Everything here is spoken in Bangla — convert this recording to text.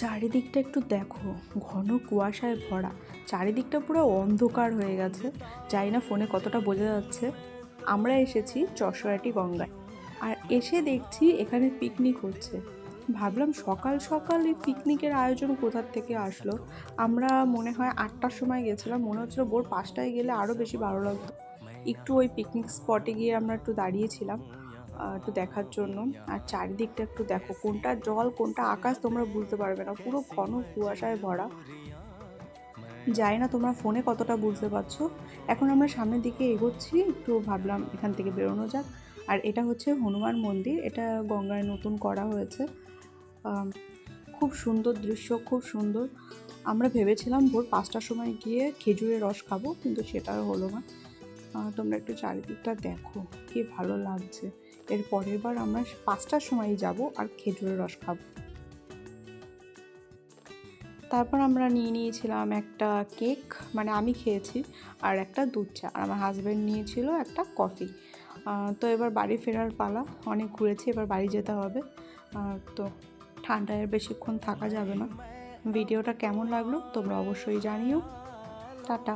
চারিদিকটা একটু দেখো, ঘন কুয়াশায় ভরা। চারিদিকটা পুরো অন্ধকার হয়ে গেছে। জানি না ফোনে কতটা বোঝা যাচ্ছে। আমরা এসেছি চশোয়াটি গঙ্গায়, আর এসে দেখছি এখানে পিকনিক হচ্ছে। ভাবলাম সকাল সকাল এই পিকনিকের আয়োজন কোথার থেকে আসলো। আমরা মনে হয় 8টার সময় গেছিলাম, মনে হচ্ছিল ভোর 5টায় গেলে আরও বেশি ভালো লাগতো। একটু ওই পিকনিক স্পটে গিয়ে আমরা একটু দাঁড়িয়েছিলাম একটু দেখার জন্য। আর চারিদিকটা একটু দেখো, কোনটা জল কোনটা আকাশ তোমরা বুঝতে পারবে না, পুরো ঘন কুয়াশায় ভরা। জানি না তোমরা ফোনে কতটা বুঝতে পারছো। এখন আমরা সামনের দিকে এগোচ্ছি, একটু ভাবলাম এখান থেকে বেরোনো যাক। আর এটা হচ্ছে হনুমান মন্দির, এটা গঙ্গায় নতুন করা হয়েছে। খুব সুন্দর দৃশ্য, খুব সুন্দর। আমরা ভেবেছিলাম ভোর 5টার সময় গিয়ে খেজুরের রস খাবো, কিন্তু সেটাও হলো না। তোমরা একটু চারিদিকটা দেখো, কি ভালো লাগছে। এর পরের বার আমরা 5টার সময়ই যাব আর খেজুরের রস খাবো। তারপর আমরা নিয়েছিলাম একটা কেক, মানে আমি খেয়েছি, আর একটা দুধ চা। আর আমার হাজব্যান্ড নিয়েছিল একটা কফি। তো এবার বাড়ি ফেরার পালা, অনেক ঘুরেছি, এবার বাড়ি যেতে হবে। তো ঠান্ডায় আর বেশিক্ষণ থাকা যাবে না। ভিডিওটা কেমন লাগলো তোমরা অবশ্যই জানিও। টাটা।